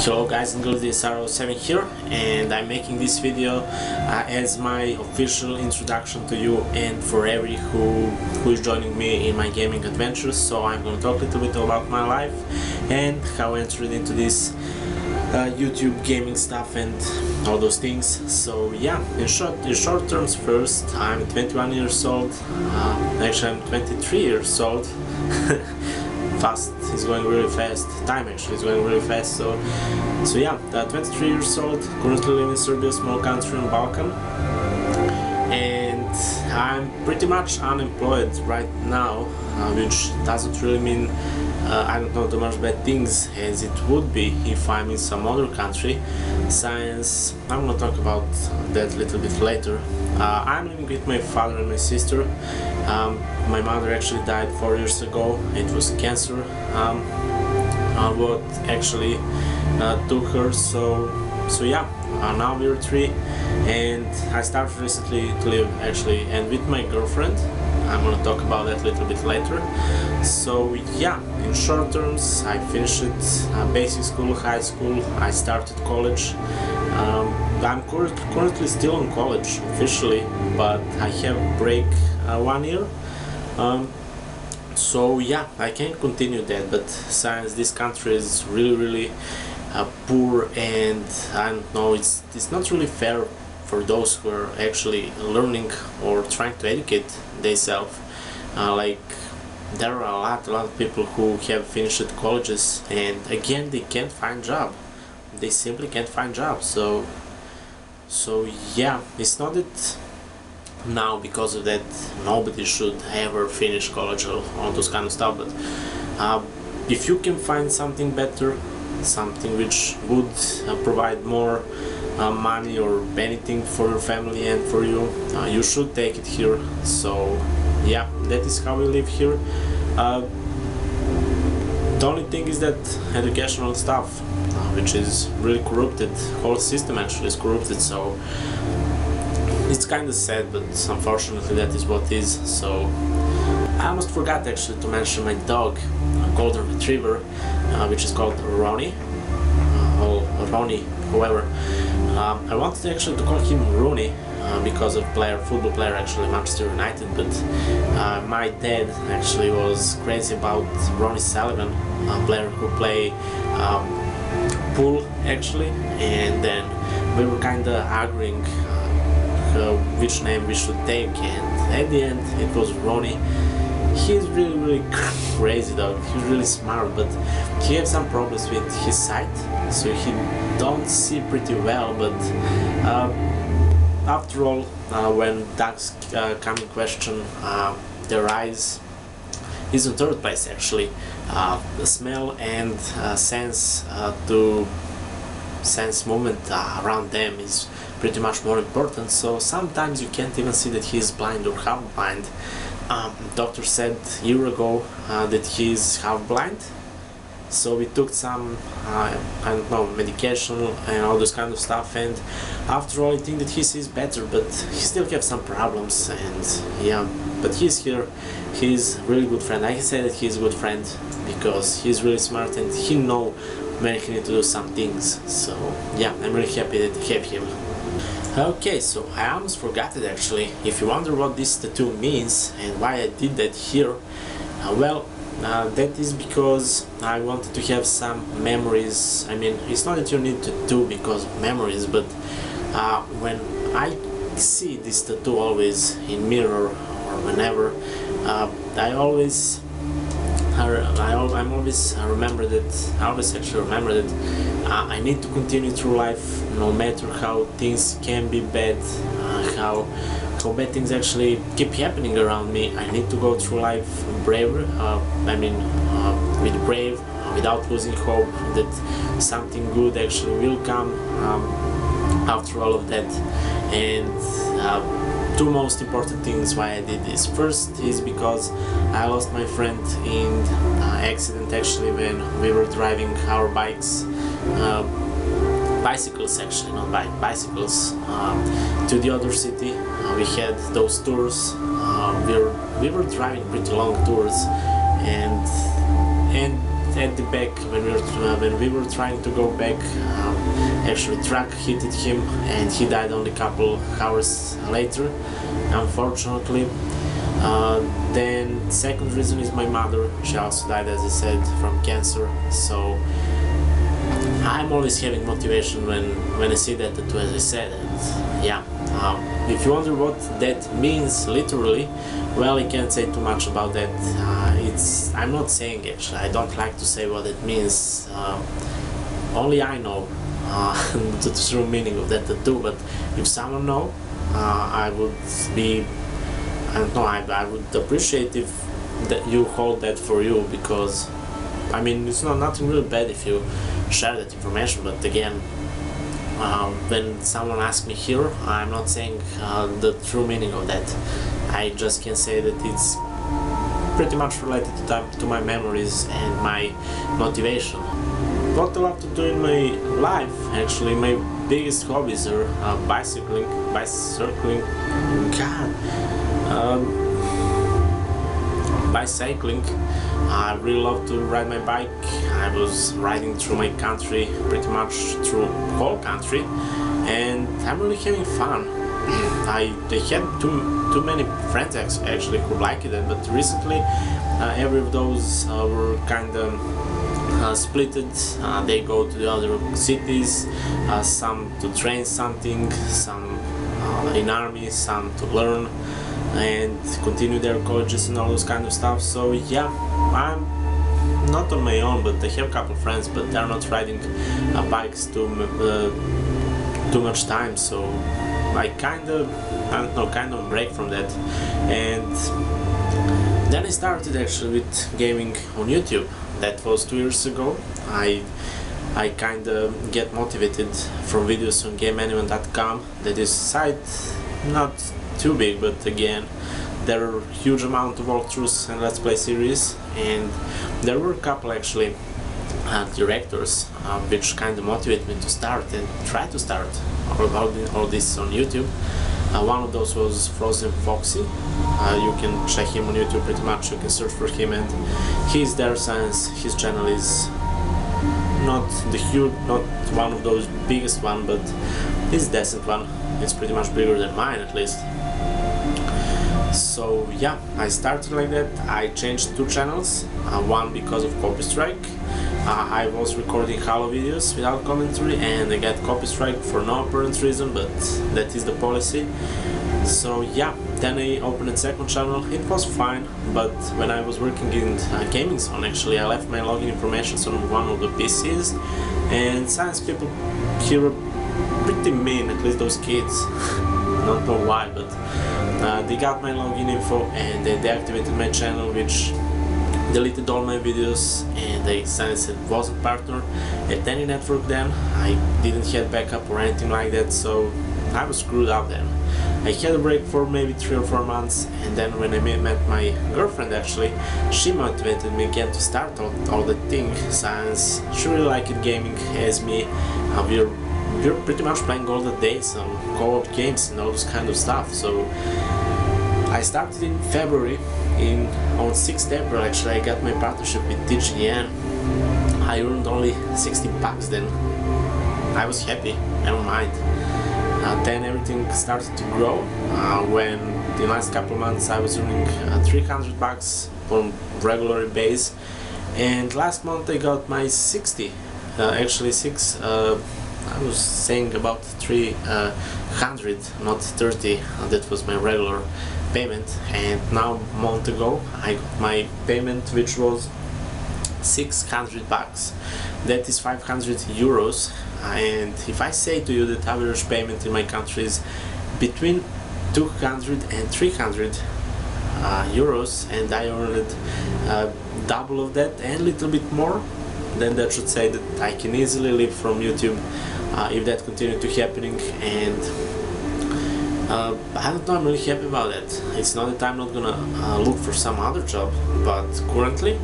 Hello guys and girls, this is R07 here, and I'm making this video as my official introduction to you and for every who is joining me in my gaming adventures. So I'm going to talk a little bit about my life and how I entered into this YouTube gaming stuff and all those things. So yeah, in short terms, first, I'm 21 years old. Actually I'm 23 years old. Fast is going really fast. Time actually is going really fast. So yeah, 23 years old, currently live in Serbia, small country in Balkan, and I'm pretty much unemployed right now, which doesn't really mean I don't know too much bad things as it would be if I'm in some other country. Since I'm gonna talk about that a little bit later. I'm living with my father and my sister. My mother actually died 4 years ago. It was cancer what actually took her. So yeah, now we're three, and I started recently to live actually and with my girlfriend. I'm gonna talk about that a little bit later. So yeah, in short terms, I finished basic school, high school, I started college. I'm currently still in college officially, but I have a break 1 year. So yeah, I can continue that, but since this country is really poor, and I don't know, it's not really fair for those who are actually learning or trying to educate themselves. Like, there are a lot of people who have finished colleges and again they can't find job. They simply can't find jobs. So yeah, it's not that now because of that nobody should ever finish college or all those kind of stuff, but if you can find something better, something which would provide more money or anything for your family and for you, you should take it here. So yeah, that is how we live here. The only thing is that educational stuff, which is really corrupted, whole system actually is corrupted, so it's kind of sad, but unfortunately that is what is. So I almost forgot actually to mention my dog, a golden retriever, which is called Ronnie, or Ronnie, whoever. I wanted actually to call him Rooney because of football player actually, Manchester United, but my dad actually was crazy about Ronnie Sullivan, a player who play pool actually, and then we were kind of arguing which name we should take, and at the end it was Ronnie. He's really crazy dog. He's really smart, but he has some problems with his sight, so he don't see pretty well. But after all, when dogs come in question, their eyes is in third place actually. The smell and sense movement around them is pretty much more important. So sometimes you can't even see that he is blind or half blind. Doctor said a year ago that he is half blind, so we took some I don't know, medication and all this kind of stuff, and after all I think that he sees better, but he still have some problems. And yeah, but he's here, he's a really good friend. I can say that he's a good friend because he's really smart and he know when he need to do some things. So yeah, I'm really happy that I have him. Okay, so I almost forgot it actually. If you wonder what this tattoo means and why I did that here, well, that is because I wanted to have some memories. I mean, it's not that you need to do because of memories, but when I see this tattoo always in mirror or whenever, I always remember that I need to continue through life no matter how things can be bad, how bad things actually keep happening around me. I need to go through life braver, with brave, without losing hope that something good actually will come after all of that. And two most important things why I did this. First is because I lost my friend in accident actually when we were driving our bicycles actually, not bicycles, to the other city. We had those tours. We were driving pretty long tours, and at the back when we were trying to go back. Actually, truck hit him and he died only a couple hours later, unfortunately. Then second reason is my mother. She also died, as I said, from cancer. So I'm always having motivation when I see that too, as I said. And yeah, if you wonder what that means literally, well, I can't say too much about that. I'm not saying actually. I don't like to say what it means. Only I know the true meaning of that tattoo. But if someone know, I would be. I don't know. I would appreciate if that you hold that for you, because I mean it's nothing really bad if you share that information. But again, when someone asks me here, I'm not saying the true meaning of that. I just can say that it's pretty much related to my memories and my motivation. What I love to do in my life, actually, my biggest hobbies are bicycling, bicycling. I really love to ride my bike. I was riding through my country, pretty much through whole country, and I'm really having fun. I had too many friends actually who like it, but recently every of those were kind of splitted. They go to the other cities, some to train something, some in army, some to learn and continue their colleges and all those kind of stuff. So yeah, I'm not on my own, but I have a couple of friends, but they're not riding bikes too much time, so I kind of break from that. And then I started actually with gaming on YouTube. That was 2 years ago. I kind of get motivated from videos on GameAnyone.com. That is site not too big, but again there are huge amount of walkthroughs and let's play series, and there were a couple actually directors which kind of motivated me to start and try to start all this on YouTube. One of those was Frozen Foxy. You can check him on YouTube pretty much. You can search for him and he's there since his channel is not one of those biggest one, but it's a decent one. It's pretty much bigger than mine at least. So yeah, I started like that. I changed 2 channels, one because of copy strike. I was recording Halo videos without commentary and I got copy strike for no apparent reason, but that is the policy. So yeah, then I opened a second channel. It was fine, but when I was working in gaming zone, actually I left my login information on one of the PCs, and science people here are pretty mean, at least those kids. Don't know why, but they got my login info and they deactivated my channel, which deleted all my videos, and they since it wasn't partner at any network then, I didn't have backup or anything like that, so I was screwed up then. I had a break for maybe 3 or 4 months, and then when I met my girlfriend actually, she motivated me again to start all the thing, since she really liked gaming as me. We're pretty much playing all the days on co-op games and all this kind of stuff. So I started in February. On 6th April actually I got my partnership with TGN. I earned only 60 bucks then. I was happy, never mind. Then everything started to grow when the last couple of months I was earning 300 bucks on regular base, and last month I got my 60, actually 6, I was saying about 300, not 30, that was my regular payment, and now a month ago I got my payment, which was 600 bucks. That is 500 euros, and if I say to you that average payment in my country is between 200 and 300 euros, and I earned double of that and a little bit more, then that should say that I can easily live from YouTube if that continued to happening. And I don't know, I'm really happy about that. It's not that I'm not gonna look for some other job, but currently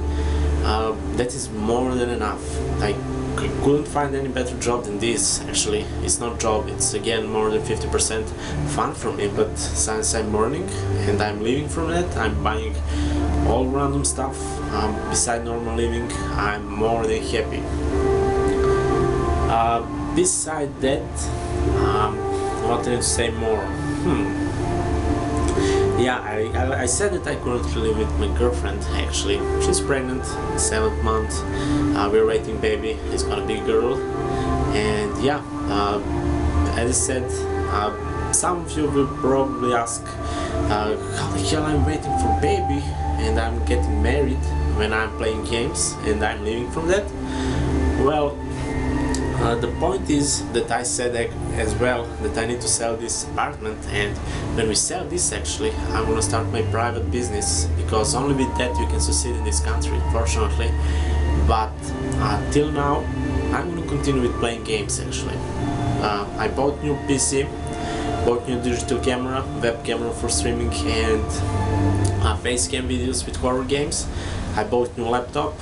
that is more than enough. I couldn't find any better job than this. Actually, it's not job, it's again more than 50% fun for me, but since I'm earning and I'm living from that, I'm buying all random stuff beside normal living, I'm more than happy. Beside that, what can I say more? Yeah, I said that I currently live with my girlfriend. Actually, she's pregnant, 7th month. We're waiting baby. It's gonna be a girl. And yeah, as I said, some of you will probably ask, how the hell I'm waiting for baby and I'm getting married when I'm playing games and I'm living from that? Well, the point is that I said as well that I need to sell this apartment, and when we sell this, actually I'm gonna start my private business, because only with that you can succeed in this country, fortunately. But till now I'm gonna continue with playing games. Actually, I bought new PC, bought new digital camera, web camera for streaming and face cam videos with horror games. I bought new laptop.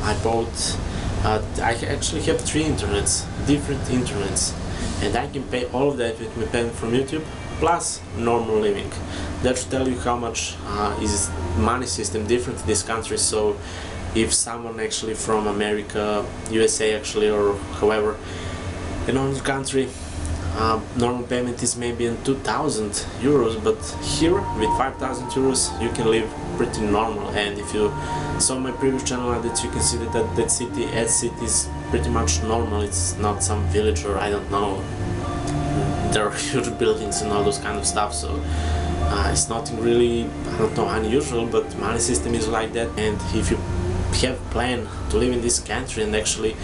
I actually have 3 internets, different internets, and I can pay all of that with my payment from YouTube plus normal living. That should tell you how much is money system different in this country. So if someone actually from America, USA actually, or however, in another country, normal payment is maybe in 2,000 euros, but here with 5,000 euros you can live pretty normal. And if you saw my previous channel, that you can see that city is pretty much normal. It's not some village, or I don't know, there are huge buildings and all those kind of stuff. So it's nothing really, I don't know, unusual, but money system is like that. And if you have plan to live in this country and actually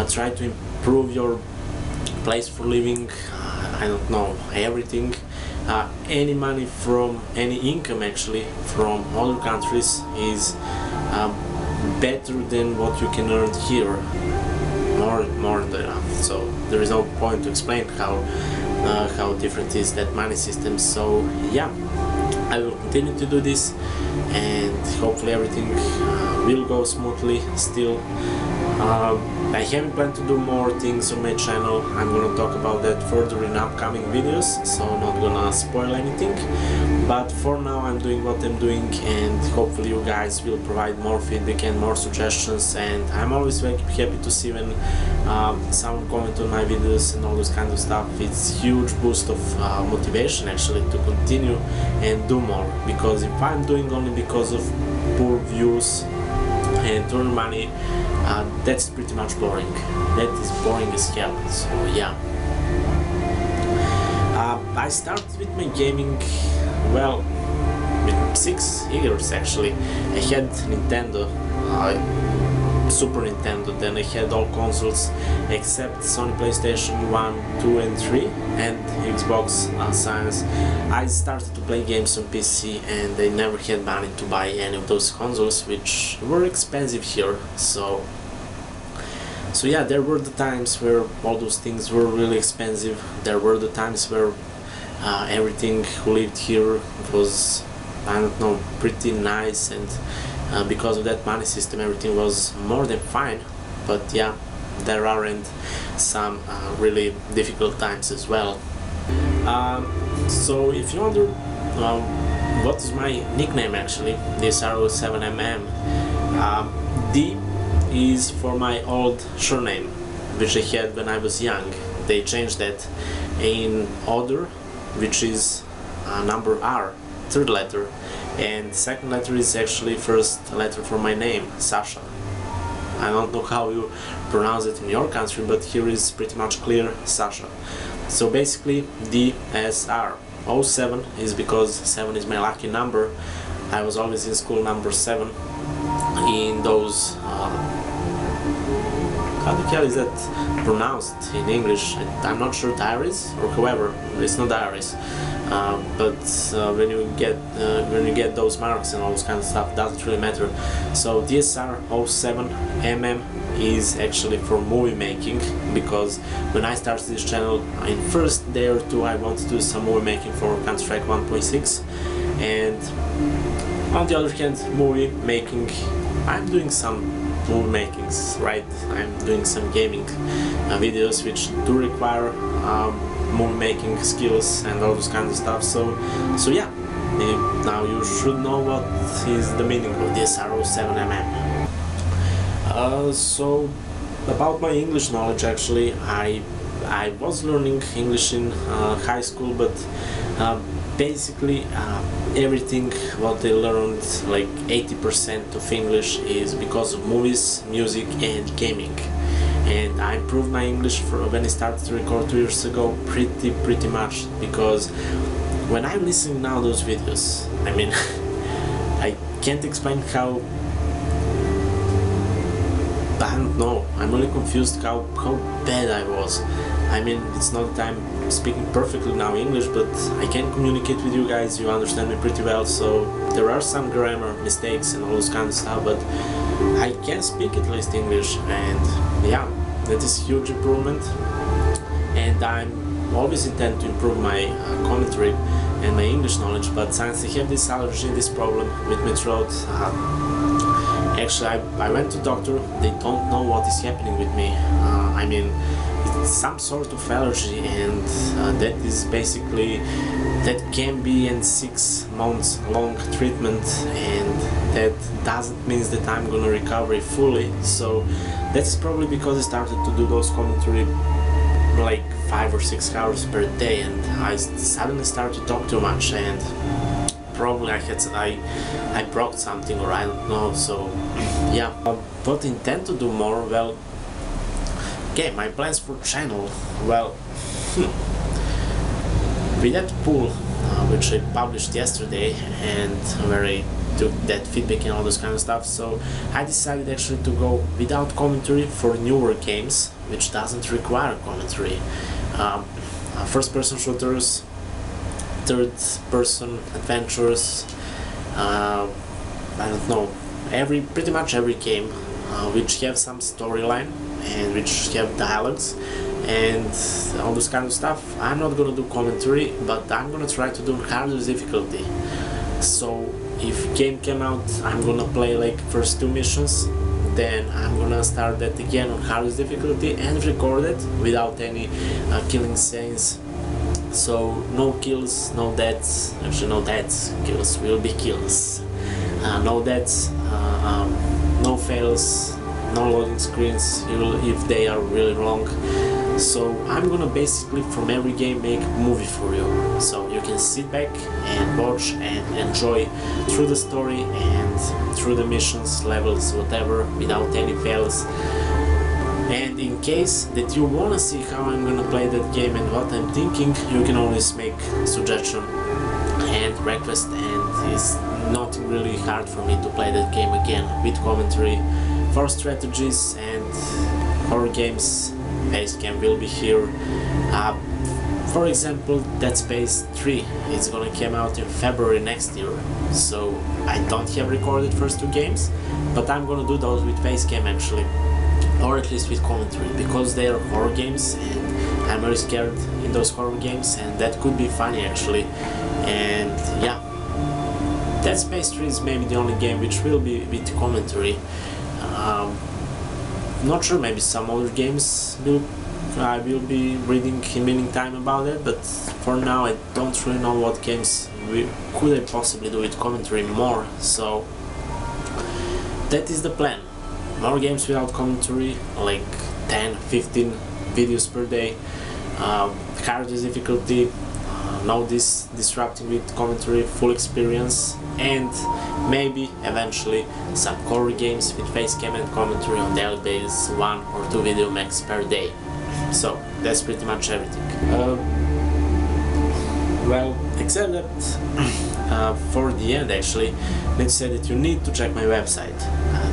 try to improve your place for living, I don't know, everything, any money from any income actually from other countries is better than what you can earn here, more than enough. So there is no point to explain how different is that money system. So yeah, I will continue to do this, and hopefully everything will go smoothly. Still, I haven't planned to do more things on my channel. I'm gonna talk about that further in upcoming videos, so I'm not gonna spoil anything. But for now I'm doing what I'm doing, and hopefully you guys will provide more feedback and more suggestions. And I'm always very happy to see when someone comment on my videos and all this kind of stuff. It's a huge boost of motivation actually to continue and do more, because if I'm doing only because of poor views and earn money, that's pretty much boring. That is boring as hell. So yeah, I started with my gaming, well, with 6 years actually. I had Nintendo, Super Nintendo, then I had all consoles except Sony PlayStation 1, 2 and 3 and Xbox Series. I started to play games on PC, and I never had money to buy any of those consoles, which were expensive here. So yeah, there were the times where all those things were really expensive. There were the times where everything who lived here was, I don't know, pretty nice, and because of that money system everything was more than fine. But yeah, there aren't some really difficult times as well. So if you wonder what is my nickname actually, this R07mm, D is for my old surname which I had when I was young. They changed that in order, which is number R, 3rd letter, and 2nd letter is actually 1st letter for my name, Sasha. I don't know how you pronounce it in your country, but here is pretty much clear, Sasha. So basically DSR. 07 is because 7 is my lucky number. I was always in school number 7 in those how the hell is that pronounced in English? I'm not sure, diaries or however. It's not diaries, but when you get those marks and all those kind of stuff, doesn't really matter. So DSR 07mm is actually for movie making, because when I started this channel, in first day or two I wanted to do some movie making for Counter-Strike 1.6, and on the other hand, movie making, I'm doing some movie makings, right? I'm doing some gaming videos which do require movie making skills and all those kind of stuff. So yeah, Now you should know what is the meaning of this RO7mm. So about my English knowledge, actually, I was learning English in high school, but basically everything what I learned, like 80% of English, is because of movies, music and gaming. And I improved my English when I started to record 2 years ago pretty much, because when I'm listening now those videos, I mean I can't explain how, I don't know, I'm really confused how bad I was. I mean, it's not that I'm speaking perfectly now English, but I can communicate with you guys, you understand me pretty well, so there are some grammar mistakes and all this kind of stuff, but I can speak at least English, and yeah, that is huge improvement. And I'm always intend to improve my commentary and my English knowledge, but since I have this allergy, this problem with my throat, actually I went to doctor. They don't know what is happening with me. I mean, it's some sort of allergy, and that is basically, that can be in 6 months long treatment, and that doesn't mean that I'm gonna recover fully. So that's probably because I started to do those commentary like 5 or 6 hours per day, and I suddenly started to talk too much, and probably I broke something, or I don't know. So yeah, what I intend to do more, well, okay, my plans for channel, well, with that poll which I published yesterday, and where I took that feedback and all this kind of stuff, so I decided actually to go without commentary for newer games which doesn't require commentary. First person shooters, third person adventures, I don't know, pretty much every game which have some storyline and which have dialogues and all this kind of stuff. I'm not gonna do commentary, but I'm gonna try to do harder difficulty. So if game came out, I'm gonna play like first 2 missions, then I'm gonna start that again on hardest difficulty and record it without any killing scenes. So no kills, no deaths, actually no deaths, kills will be kills, no deaths, no fails, no loading screens if they are really long. So I'm gonna basically from every game make a movie for you, so you can sit back and watch and enjoy through the story and through the missions, levels, whatever, without any fails. And in case that you wanna see how I'm gonna play that game and what I'm thinking, you can always make suggestion and request, and it's not really hard for me to play that game again with commentary. For strategies and horror games, Basecamp will be here. For example, Dead Space 3 is gonna come out in February next year, so I don't have recorded first 2 games, but I'm gonna do those with Basecamp actually, or at least with commentary, because they are horror games and I'm very scared in those horror games, and that could be funny actually. And yeah, Dead Space 3 is maybe the only game which will be with commentary. Not sure, maybe some other games I will be reading in meantime about it, but for now I don't really know what games could I possibly do with commentary more, so that is the plan. More games without commentary, like 10-15 videos per day, hardest difficulty, no disrupting with commentary, full experience, and maybe eventually some horror games with facecam and commentary on daily basis, 1 or 2 video max per day. So that's pretty much everything. Well, except that for the end actually, let's say that you need to check my website,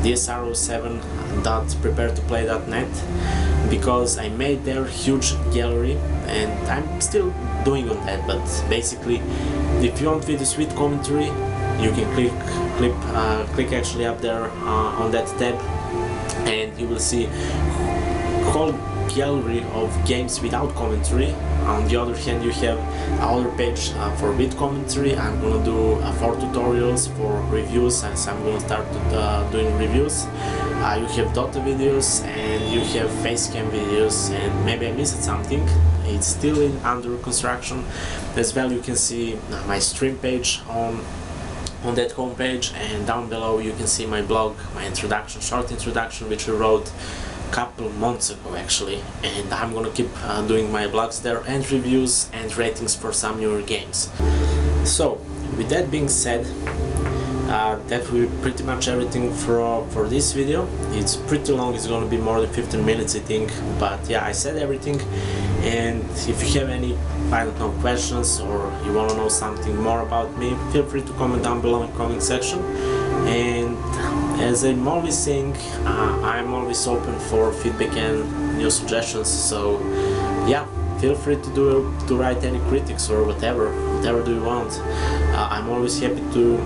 dsro7.preparetoplay.net, because I made there huge gallery, and I'm still doing on that, but basically if you want videos with commentary, you can click actually up there on that tab, and you will see whole gallery of games without commentary. On the other hand, you have another page for with commentary. I'm gonna do 4 tutorials for reviews, since I'm gonna start doing reviews. you have Dota videos and you have facecam videos, and maybe I missed something. It's still under construction. As well, you can see my stream page on that homepage, and down below you can see my blog, my introduction, short introduction, which I wrote a couple months ago actually, and I'm gonna keep doing my blogs there, and reviews and ratings for some newer games. So with that being said, that will be pretty much everything for this video. It's pretty long, it's gonna be more than 15 minutes I think, but yeah, I said everything. And if you have any, I don't know, questions, or you want to know something more about me, feel free to comment down below in the comment section. And as I'm always saying, I'm always open for feedback and new suggestions, so yeah, feel free to write any critics or whatever do you want. I'm always happy to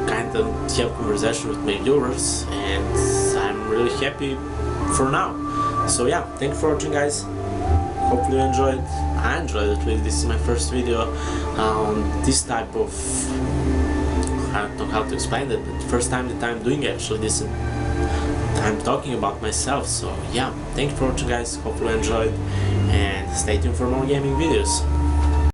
kind of have conversation with my viewers, and I'm really happy for now. So yeah, thank you for watching, guys. Hopefully you enjoyed. I enjoyed it. This is my first video on this type of, I don't know how to explain it, but first time that I'm doing actually this, I'm talking about myself. So yeah, thank you for watching, guys. Hopefully you enjoyed, and stay tuned for more gaming videos.